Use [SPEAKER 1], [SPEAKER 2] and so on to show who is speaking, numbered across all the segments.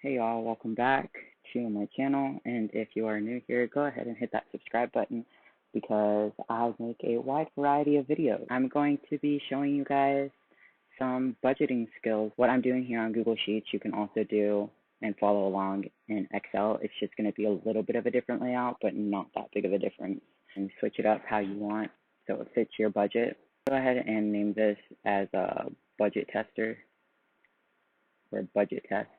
[SPEAKER 1] Hey y'all, welcome back to my channel, and if you are new here, go ahead and hit that subscribe button because I make a wide variety of videos. I'm going to be showing you guys some budgeting skills. What I'm doing here on Google Sheets, you can also do and follow along in Excel. It's just going to be a little bit of a different layout, but not that big of a difference. And switch it up how you want so it fits your budget. Go ahead and name this as a budget tester or budget test.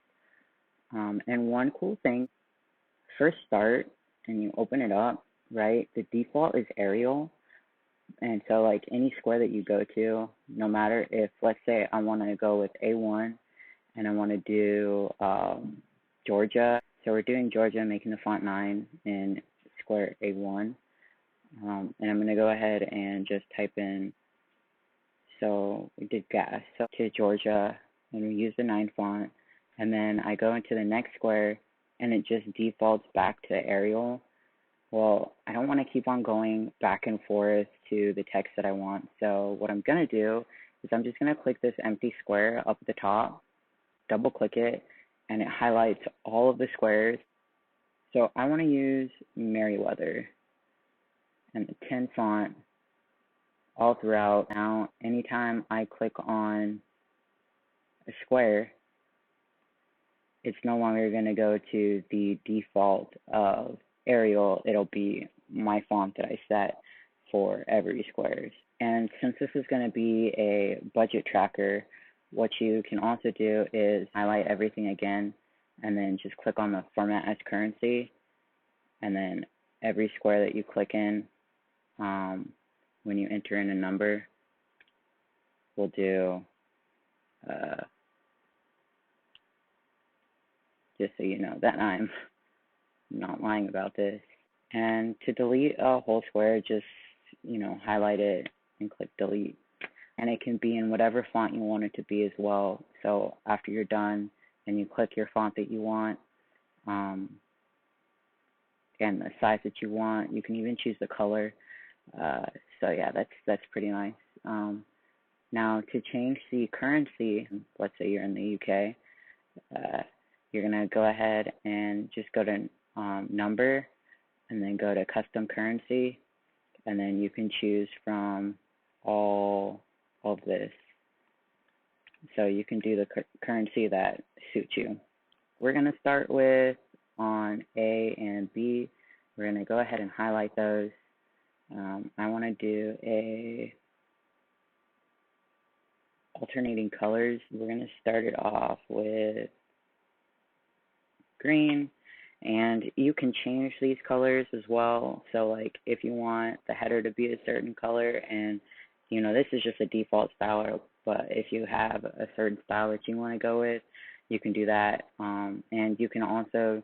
[SPEAKER 1] And one cool thing, first start and you open it up, right? The default is Arial. And so like any square that you go to, no matter if, let's say I want to go with A1 and I want to do Georgia. So we're doing Georgia, making the font 9 in square A1. And I'm going to go ahead and just type in, so we did gas, so to Georgia, and we use the 9 font. And then I go into the next square and it just defaults back to Arial. Well, I don't want to keep on going back and forth to the text that I want. So what I'm going to do is I'm just going to click this empty square up at the top, double click it, and it highlights all of the squares. So I want to use Merriweather and the 10 font all throughout. Now, anytime I click on a square, it's no longer going to go to the default of Arial. It'll be my font that I set for every squares. And since this is going to be a budget tracker, what you can also do is highlight everything again and then just click on the format as currency. And then every square that you click in, when you enter in a number, will do just so you know that I'm not lying about this. And to delete a whole square, just, highlight it and click delete. And it can be in whatever font you want it to be as well. So after you're done and you click your font that you want, and the size that you want, you can even choose the color. So yeah, that's pretty nice. Now to change the currency, let's say you're in the UK, you're going to go ahead and just go to number and then go to custom currency, and then you can choose from all of this. So you can do the currency that suits you. We're going to start with on A and B. We're going to go ahead and highlight those. I want to do a alternating colors. We're going to start it off with green, and you can change these colors as well. So like if you want the header to be a certain color, and this is just a default style, but if you have a certain style that you want to go with, you can do that. And you can also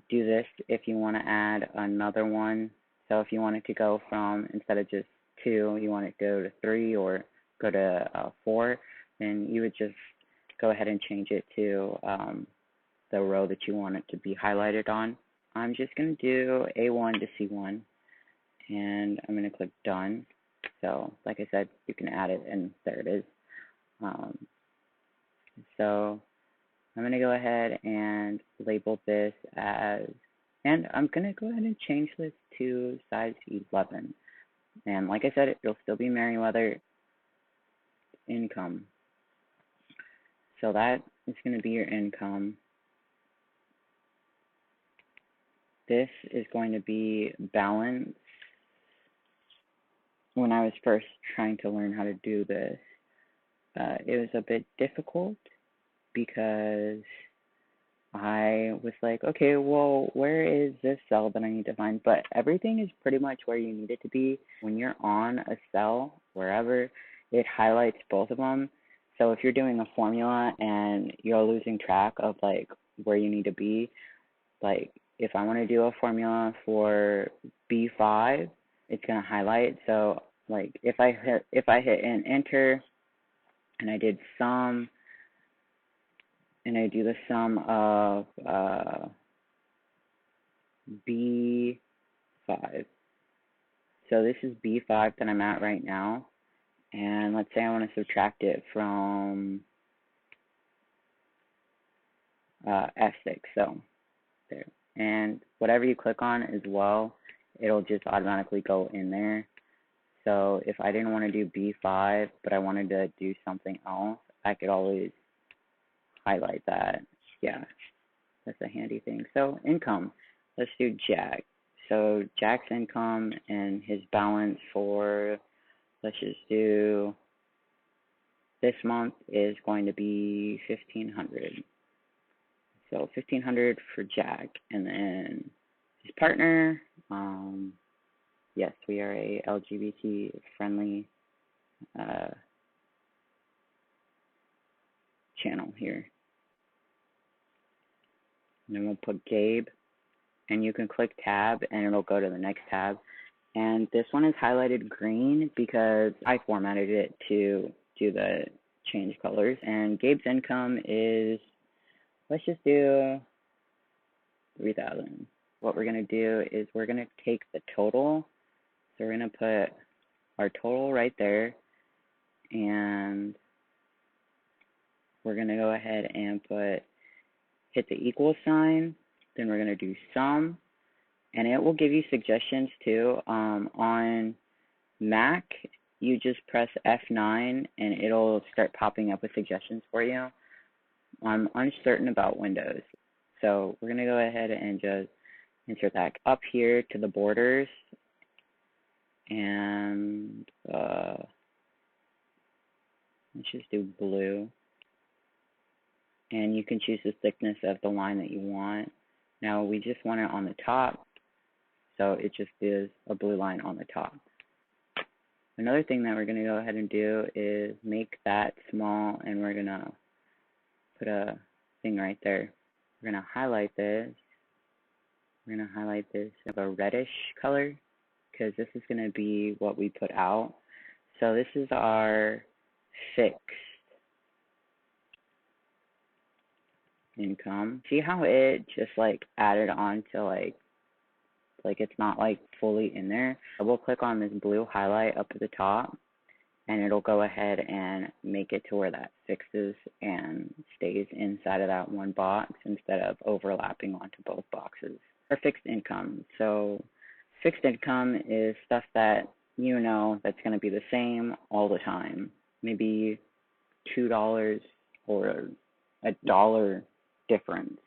[SPEAKER 1] do this if you want to add another one. So if you want it to go from, instead of just 2, you want it to go to 3 or go to 4, then you would just go ahead and change it to the row that you want it to be highlighted on. I'm just going to do A1 to C1, and I'm going to click done. So like I said, you can add it, and there it is. So I'm going to go ahead and label this as, and I'm going to go ahead and change this to size 11. And like I said, it'll still be Merriweather income. So that is going to be your income. This is going to be balance. When I was first trying to learn how to do this, it was a bit difficult because I was like, okay, well, where is this cell that I need to find? But everything is pretty much where you need it to be. When you're on a cell, wherever, it highlights both of them. So if you're doing a formula and you're losing track of like where you need to be, like if I want to do a formula for B5, it's going to highlight. So like if I hit an enter and I did sum, and I do the sum of B5. So this is B5 that I'm at right now. And let's say I want to subtract it from F6. So there. And whatever you click on as well, it'll just automatically go in there. So if I didn't want to do B5, but I wanted to do something else, I could always highlight that. Yeah, that's a handy thing. So income, let's do Jack. So Jack's income and his balance for, let's just do, this month is going to be 1,500. So 1,500 for Jack, and then his partner. Yes, we are a LGBT friendly channel here. And then we'll put Gabe, and you can click tab, and it'll go to the next tab. And this one is highlighted green because I formatted it to do the change colors. And Gabe's income is, let's just do 3,000. What we're going to do is we're going to take the total. So we're going to put our total right there. And we're going to go ahead and hit the equal sign. Then we're going to do sum. And it will give you suggestions too. On Mac, you just press F9 and it'll start popping up with suggestions for you. I'm uncertain about Windows. So we're going to go ahead and just insert that up here to the borders. And let's just do blue. And you can choose the thickness of the line that you want. Now we just want it on the top. So it just is a blue line on the top. Another thing that we're going to go ahead and do is make that small, and we're going to put a thing right there. We're going to highlight this. We're going to highlight this of a reddish color because this is going to be what we put out. So this is our fixed income. See how it just like added on to like it's not like fully in there. We'll click on this blue highlight up at the top, and it'll go ahead and make it to where that fixes and stays inside of that one box instead of overlapping onto both boxes. Or fixed income. So fixed income is stuff that you know that's going to be the same all the time. Maybe $2 or $1 difference.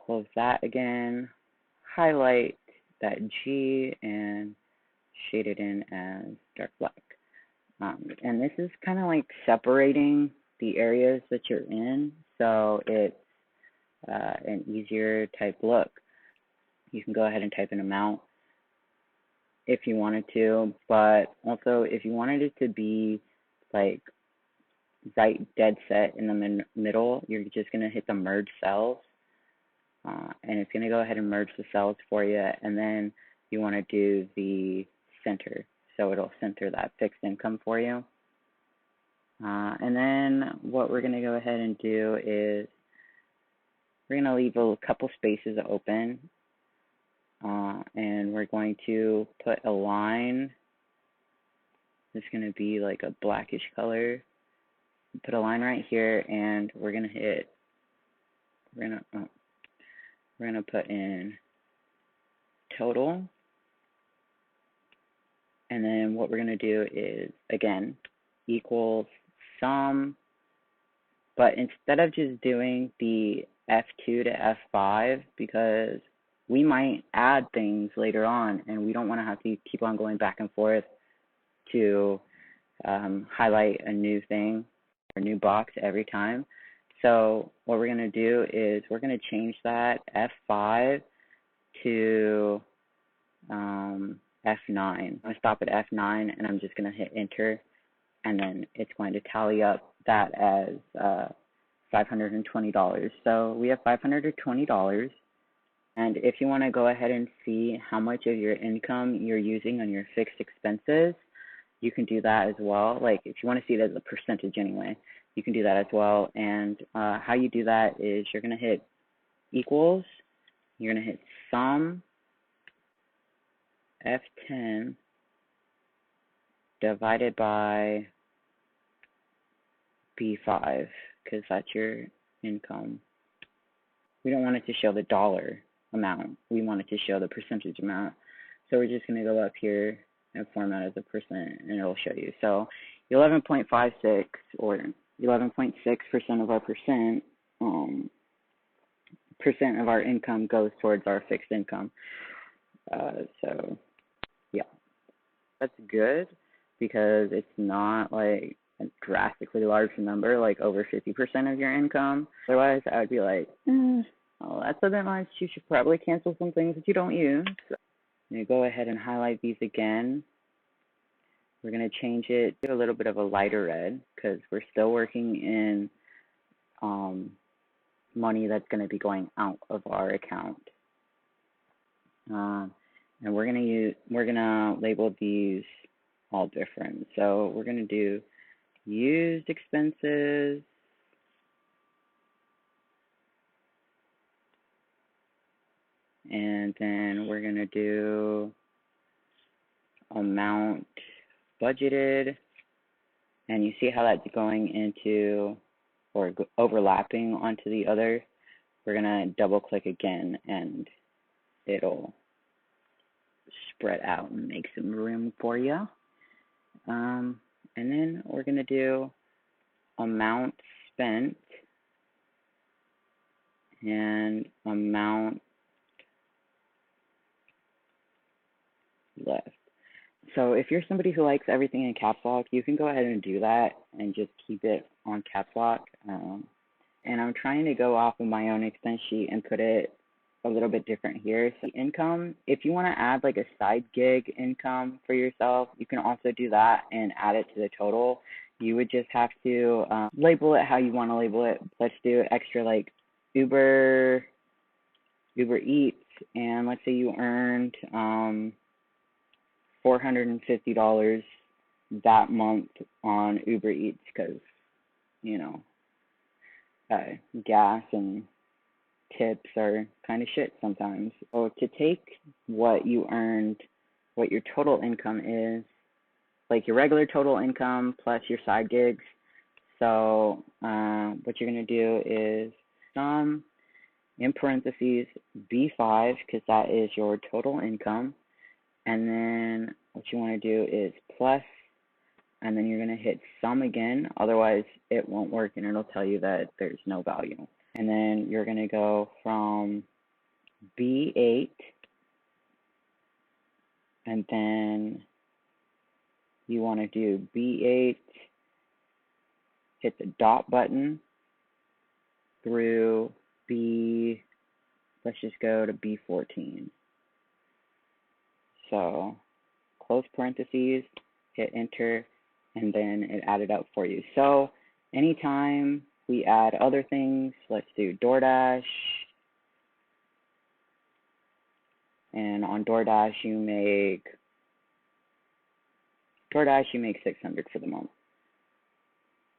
[SPEAKER 1] Close that again, highlight that G and shade it in as dark black. And this is kind of like separating the areas that you're in, so it's an easier type look. You can go ahead and type an amount if you wanted to, but also if you wanted it to be like right dead set in the middle, you're just going to hit the merge cells, and it's going to go ahead and merge the cells for you, and then you want to do the center, so it'll center that fixed income for you. And then what we're going to go ahead and do is we're going to leave a couple spaces open, and we're going to put a line. It's going to be like a blackish color. Put a line right here, and we're going to put in total. And then what we're going to do is, again, equals sum. But instead of just doing the F2 to F5, because we might add things later on, and we don't want to have to keep on going back and forth to highlight a new thing or new box every time. So what we're going to do is we're going to change that F5 to F9. I'm going to stop at F9, and I'm just going to hit enter, and then it's going to tally up that as $520. So we have $520. And if you want to go ahead and see how much of your income you're using on your fixed expenses, you can do that as well. Like if you want to see it as a percentage anyway, you can do that as well. And how you do that is you're going to hit equals, you're going to hit sum F10 divided by B5, because that's your income. We don't want it to show the dollar amount. We want it to show the percentage amount. So we're just going to go up here and format as a percent, and it'll show you. So 11.56 or 11.6% of our percent of our income goes towards our fixed income. So yeah, that's good because it's not like a drastically large number, like over 50% of your income. Otherwise, I would be like, oh, that's a bit much. You should probably cancel some things that you don't use. So I'm going to go ahead and highlight these again. We're going to change it to a little bit of a lighter red because we're still working in money that's going to be going out of our account. And we're gonna label these all different. So we're gonna do used expenses, and then we're gonna do amount budgeted, and you see how that's going into or overlapping onto the other. We're gonna double click again, and it'll spread out and make some room for you. And then we're going to do amount spent and amount left. So if you're somebody who likes everything in caps lock, you can go ahead and do that and just keep it on caps lock. And I'm trying to go off of my own expense sheet and put it a little bit different here. So income, if you want to add like a side gig income for yourself, you can also do that and add it to the total. You would just have to label it how you want to label it. Let's do extra like Uber Eats, and let's say you earned $450 that month on Uber Eats because, you know, gas and tips are kind of shit sometimes. So to take what you earned, what your total income is, like your regular total income plus your side gigs. So what you're going to do is sum in parentheses B5 because that is your total income. And then what you want to do is plus, and then you're going to hit sum again. Otherwise, it won't work and it'll tell you that there's no value. And then you're going to go from B8, and then you want to do B8, hit the dot button through B, let's just go to B14. So close parentheses, hit enter, and then it added up for you. So anytime we add other things, let's do DoorDash. And on DoorDash you make $600 for the month.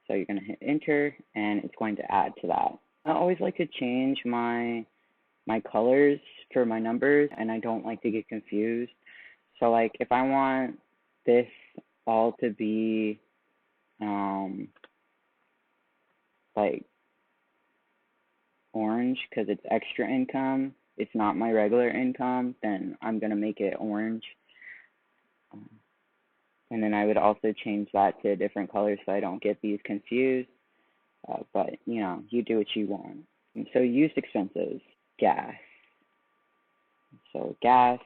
[SPEAKER 1] So you're going to hit enter, and it's going to add to that. I always like to change my colors for my numbers, and I don't like to get confused. So like if I want this all to be like orange because it's extra income, it's not my regular income, then I'm going to make it orange. And then I would also change that to a different color so I don't get these confused. But, you know, you do what you want. And so used expenses, gas. So gas,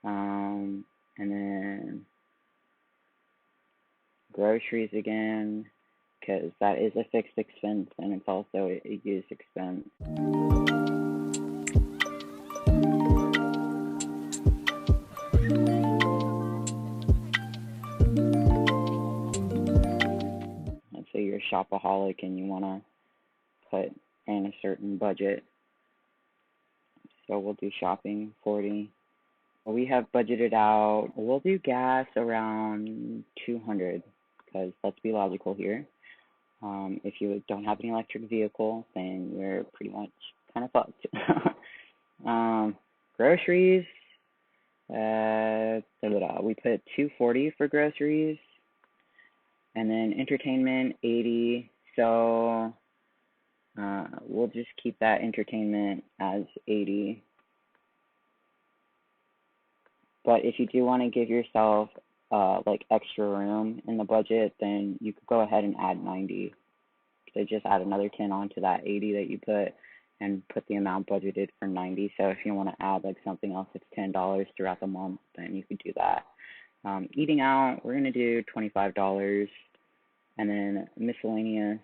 [SPEAKER 1] and then groceries again, because that is a fixed expense and it's also a used expense. Let's say you're a shopaholic and you want to put in a certain budget. So we'll do shopping 40, We have budgeted out, we'll do gas around 200, because let's be logical here. If you don't have an electric vehicle, then you're pretty much kind of fucked. Groceries, we put 240 for groceries, and then entertainment 80. So we'll just keep that entertainment as 80. But if you do want to give yourself like extra room in the budget, then you could go ahead and add 90. So just add another 10 onto that 80 that you put, and put the amount budgeted for 90. So if you want to add like something else that's $10 throughout the month, then you could do that. Eating out, we're going to do $25, and then miscellaneous,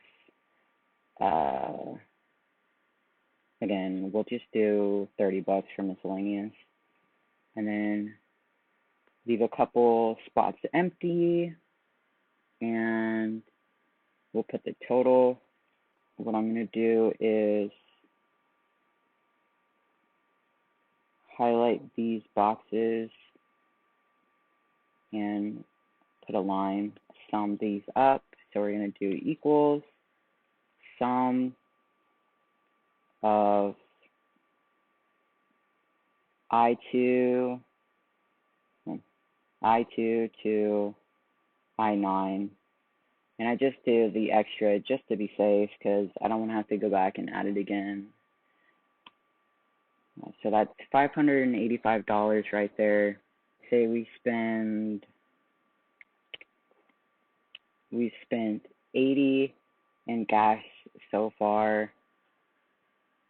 [SPEAKER 1] again, we'll just do $30 for miscellaneous, and then leave a couple spots empty, and we'll put the total. What I'm going to do is highlight these boxes and put a line, sum these up. So we're going to do equals sum of I2 to I9. And I just do the extra just to be safe, because I don't want to have to go back and add it again. So that's $585 right there. Say we spent 80 in gas so far,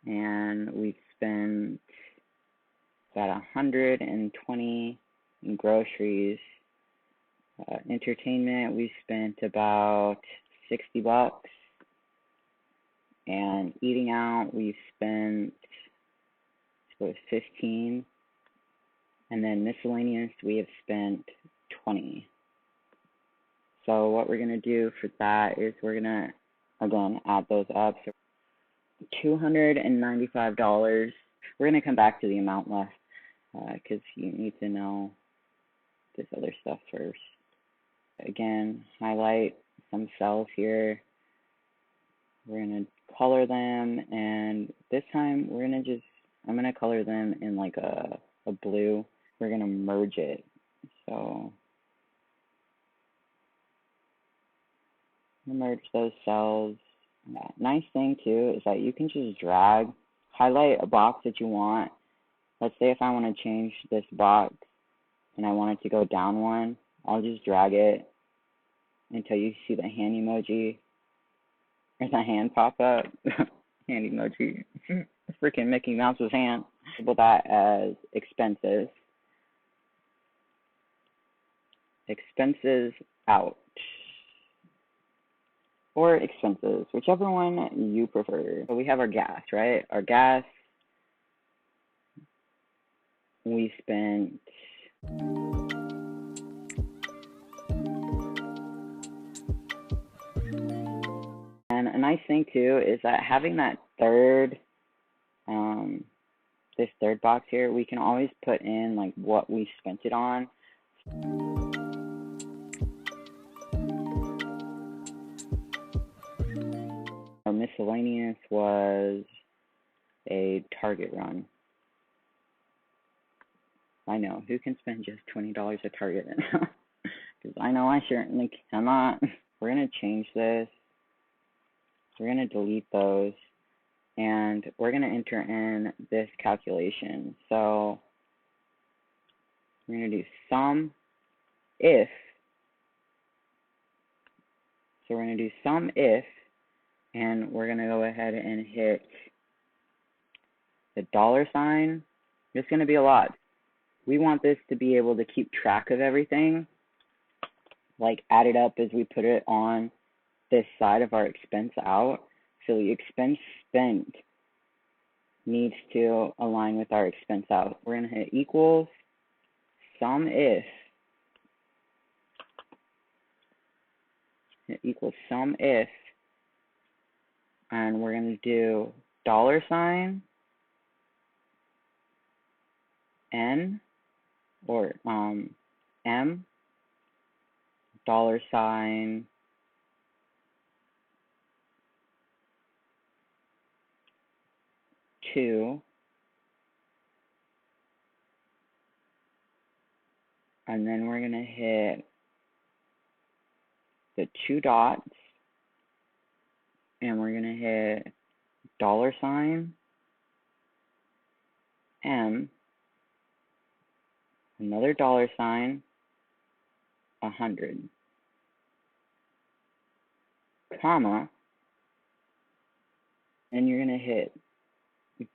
[SPEAKER 1] and we've spent about 120 in groceries. Entertainment, we spent about $60, and eating out, we spent 15, and then miscellaneous, we have spent 20. So what we're going to do for that is we're going to, again, add those up. So $295. We're going to come back to the amount left, because you need to know this other stuff first. Again, highlight some cells here. We're going to color them, and this time we're going to I'm going to color them in like a blue. We're going to merge it. So merge those cells. Nice thing too is that you can just drag, highlight a box that you want. Let's say if I want to change this box and I want it to go down one, I'll just drag it until you see the hand emoji or the hand pop up. Hand emoji. Freaking Mickey Mouse's hand. Label that as expenses. Expenses out. Or expenses, whichever one you prefer. So we have our gas, right? Our gas, we spent and a nice thing too is that having that this third box here, we can always put in like what we spent it on. Our miscellaneous was a Target run. I know, who can spend just $20 at Target? Because I know I certainly cannot. We're going to change this. We're going to delete those. And we're going to enter in this calculation. So we're going to do sum if. So we're going to do sum if, and we're going to go ahead and hit the $sign. It's going to be a lot. We want this to be able to keep track of everything, like add it up as we put it on this side of our expense out. So the expense spent needs to align with our expense out. We're going to hit equals sum if, equals sum if, and we're going to do $sign N or M $2, and then we're going to hit the 2 dots, and we're going to hit $, M, another $, 100, comma, and you're going to hit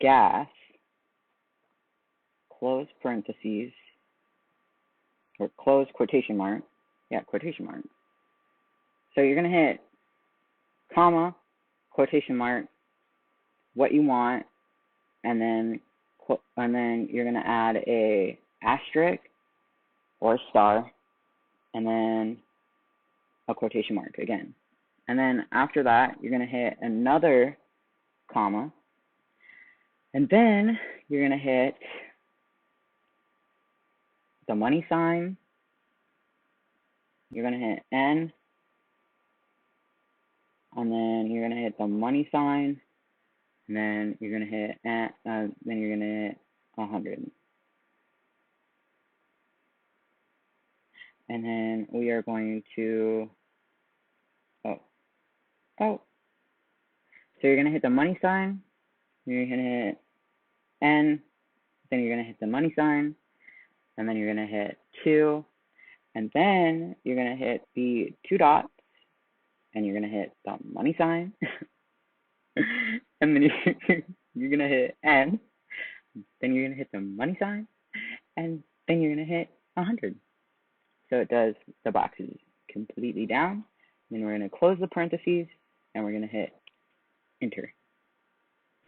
[SPEAKER 1] gas, close parentheses, or close quotation mark. Yeah, quotation mark. So you're going to hit comma, quotation mark, what you want, and then you're going to add a asterisk or a star, and then a quotation mark again. And then after that, you're going to hit another comma, and then you're going to hit the money sign, you're going to hit N, and then you're going to hit the money sign, and then you're going to hit then you're going to hit 100. And then we are going to so you're going to hit the money sign, you're going to hit N, then you're going to hit the money sign, and then you're going to hit 2, and then you're going to hit the 2 dots, and you're going to hit the money sign, and then you're going to hit N, then you're going to hit the money sign, and then you're going to hit 100. So it does the boxes completely down, then we're going to close the parentheses, and we're going to hit enter.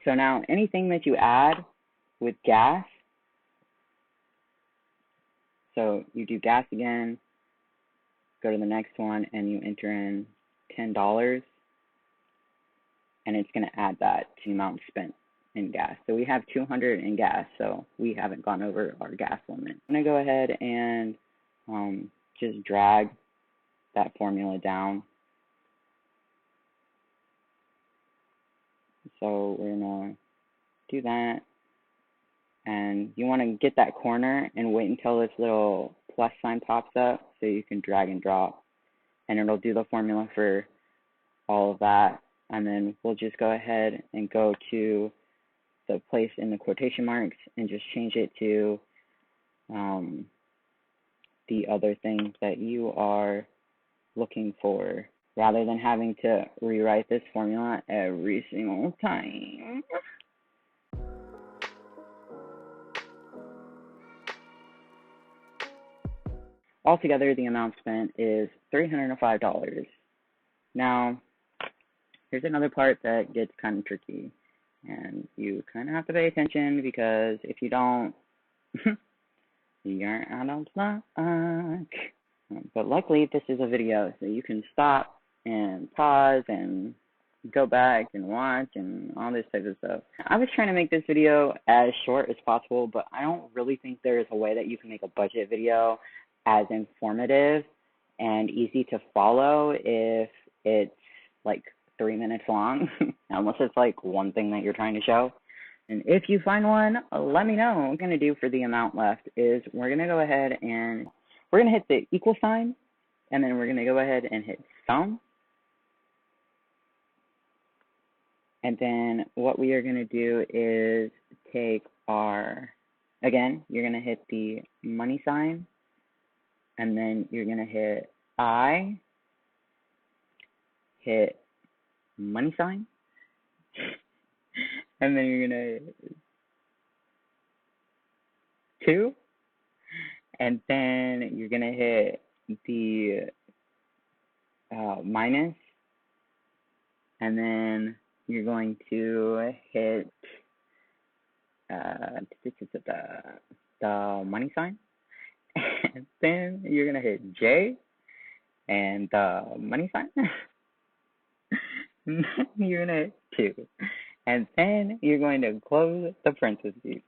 [SPEAKER 1] So now anything that you add with gas, so you do gas again, go to the next one, and you enter in $10, and it's going to add that to the amount spent in gas. So we have 200 in gas, so we haven't gone over our gas limit. I'm going to go ahead and just drag that formula down. So we're going to do that. And you want to get that corner and wait until this little plus sign pops up so you can drag and drop. And it'll do the formula for all of that. And then we'll just go ahead and go to the place in the quotation marks and just change it to the other thing that you are looking for, rather than having to rewrite this formula every single time. Altogether, the amount spent is $305. Now, here's another part that gets kind of tricky, and you kind of have to pay attention, because if you don't, you're out of luck. But luckily, this is a video, so you can stop and pause and go back and watch and all this type of stuff. I was trying to make this video as short as possible, but I don't really think there is a way that you can make a budget video as informative and easy to follow if it's like 3 minutes long, unless it's like one thing that you're trying to show. And if you find one, let me know. What we're going to do for the amount left is we're going to go ahead and we're going to hit the equal sign, and then we're going to go ahead and hit sum. And then what we are going to do is take our, again, you're going to hit the money sign, and then you're going to hit I, hit money sign, and then you're going to 2, and then you're going to hit the minus, and then you're going to hit the money sign, and then you're going to hit J and the money sign, and then you're going to hit 2, and then you're going to close the parentheses.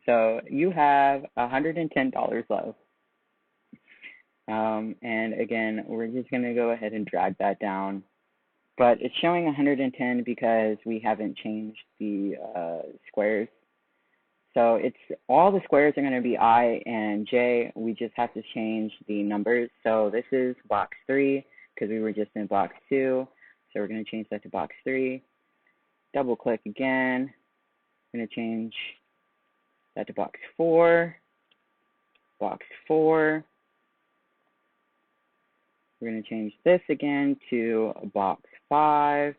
[SPEAKER 1] So you have $110 left. And again, we're just going to go ahead and drag that down. But it's showing 110 because we haven't changed the squares. So it's all the squares are going to be I and J. We just have to change the numbers. So this is box 3 because we were just in box 2. So we're going to change that to box 3. Double click again. We're going to change that to box 4. Box 4. We're going to change this again to box 5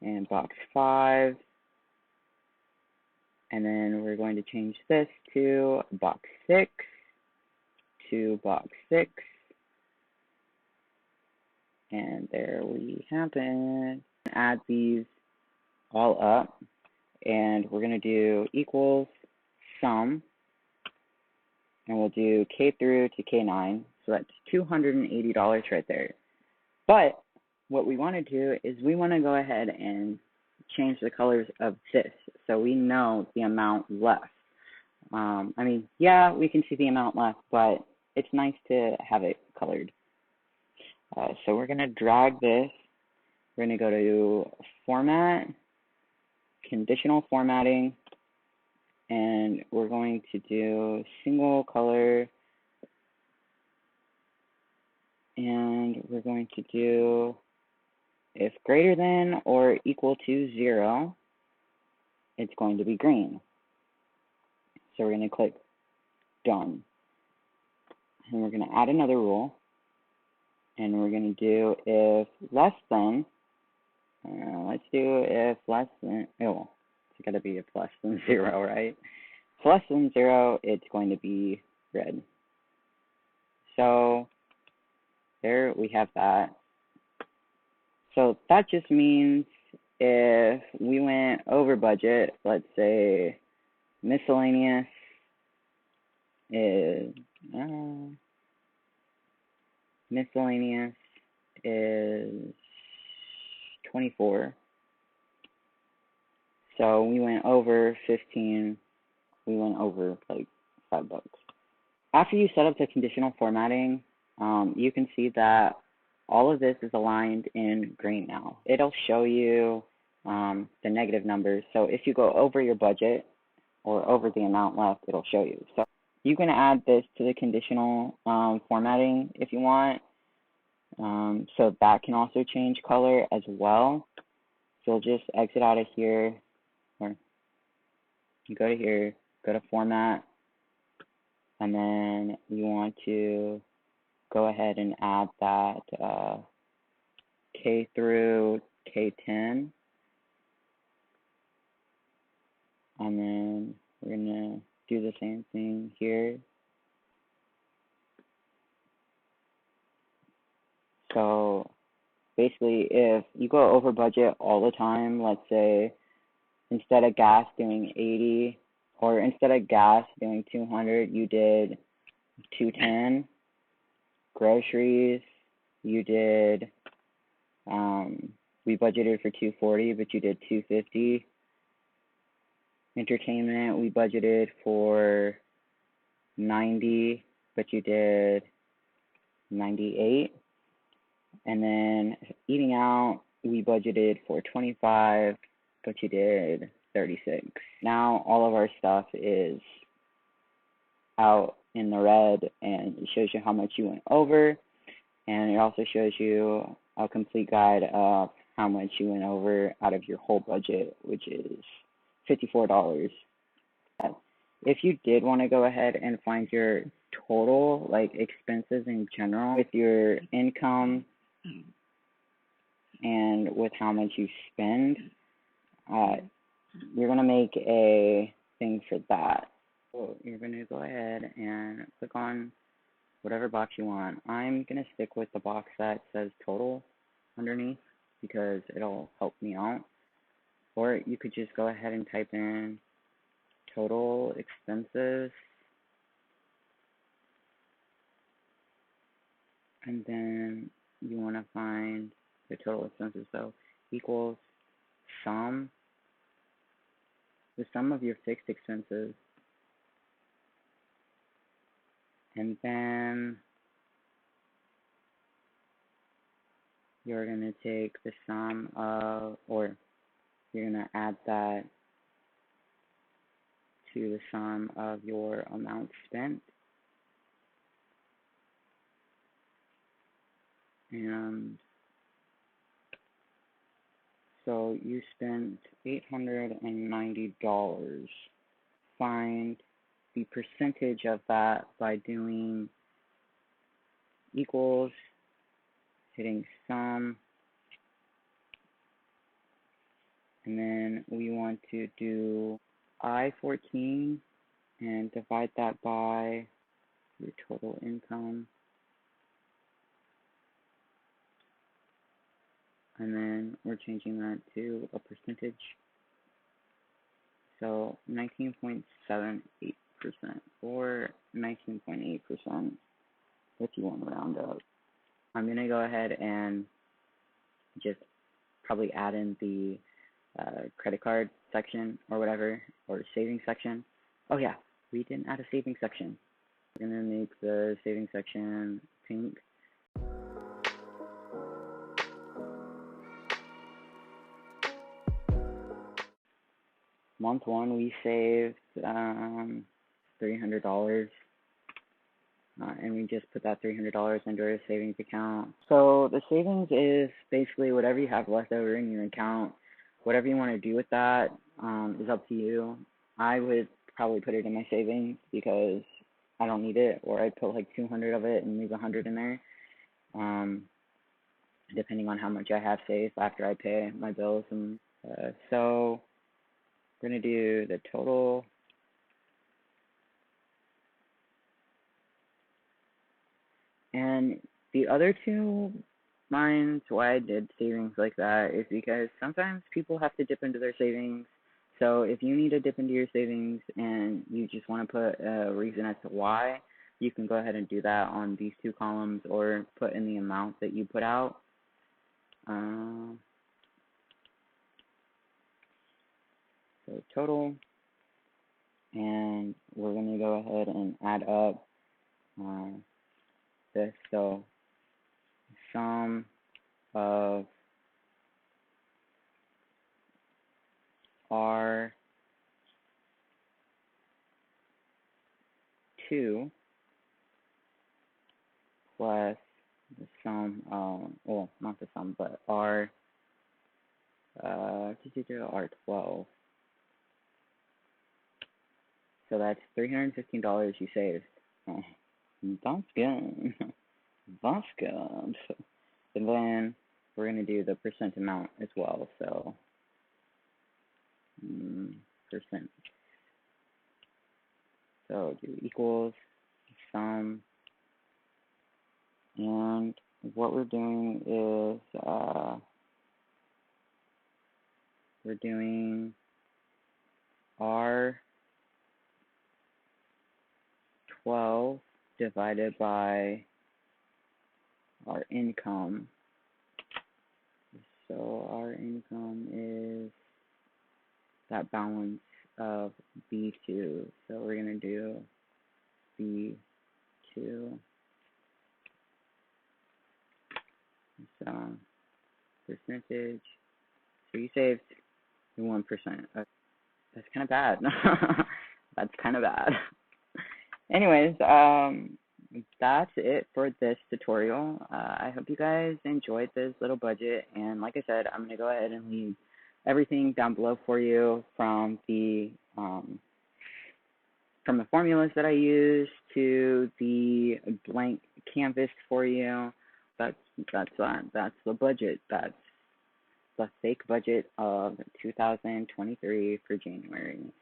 [SPEAKER 1] and box 5. And then we're going to change this to box 6 to box 6. And there we have it. Add these all up. And we're going to do equals sum. And we'll do K through to K9. So that's $280 right there. But what we want to do is we want to go ahead and change the colors of this so we know the amount left. I mean, yeah, we can see the amount left, but it's nice to have it colored. So we're going to drag this. We're going to go to Format, Conditional Formatting, and we're going to do Single Color, and we're going to do if greater than or equal to 0, it's going to be green. So we're going to click Done. And we're going to add another rule. And we're going to do if less than, let's do if less than, oh, it's got to be if less than 0, right? If less than 0, it's going to be red. So there we have that. So that just means if we went over budget, let's say miscellaneous is miscellaneous is 24. So we went over 15. We went over like $5. After you set up the conditional formatting, you can see that all of this is aligned in green now. It'll show you the negative numbers. So if you go over your budget or over the amount left, it'll show you. So you can add this to the conditional formatting if you want. So that can also change color as well. So just exit out of here, or you go to here, go to Format, and then you want to go ahead and add that K through K10. And then we're going to do the same thing here. So basically, if you go over budget all the time, let's say instead of gas doing 80, or instead of gas doing 200, you did 210. Groceries, you did, we budgeted for 240, but you did 250. Entertainment, we budgeted for 90, but you did 98. And then eating out, we budgeted for 25, but you did 36. Now all of our stuff is out in the red, and it shows you how much you went over, and it also shows you a complete guide of how much you went over out of your whole budget, which is $54. If you did want to go ahead and find your total, like expenses in general, with your income and with how much you spend, you're going to make a thing for that. So you're going to go ahead and click on whatever box you want. I'm going to stick with the box that says total underneath because it'll help me out. Or you could just go ahead and type in total expenses, and then you want to find the total expenses. So equals sum, the sum of your fixed expenses, and then you're going to take the sum of, or you're going to add that to the sum of your amount spent. And so you spent $890. Find the percentage of that by doing equals, hitting sum, and then we want to do I-14 and divide that by your total income. And then we're changing that to a percentage. So 19.78% or 19.8% if you want to round up. I'm going to go ahead and just probably add in the credit card section or whatever, or savings section. Oh yeah, we didn't add a savings section. We're going to make the savings section pink. Month one, we saved $300, and we just put that $300 into our savings account. So the savings is basically whatever you have left over in your account. Whatever you want to do with that is up to you. I would probably put it in my savings because I don't need it, or I'd put like 200 of it and leave 100 in there, depending on how much I have saved after I pay my bills. And so we're going to do the total. And the other two lines, why I did savings like that is because sometimes people have to dip into their savings. So if you need to dip into your savings and you just want to put a reason as to why, you can go ahead and do that on these two columns, or put in the amount that you put out. So total, and we're going to go ahead and add up this. So sum of R2 plus the sum, well, not the sum, but R12. So that's $315 you saved. Oh, that's good. That's good. And then we're going to do the percent amount as well. So percent. So do equals sum. And what we're doing is we're doing R12 divided by our income. So our income is that balance of B2. So we're going to do B2. So percentage. So you saved 1%. That's kind of bad. That's kind of bad. Anyways, that's it for this tutorial. I hope you guys enjoyed this little budget, and like I said, I'm going to go ahead and leave everything down below for you, from the formulas that I use to the blank canvas for you. That's the budget. That's the fake budget of 2023 for January.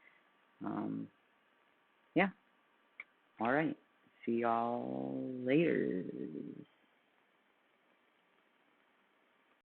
[SPEAKER 1] Yeah. All right. See y'all later.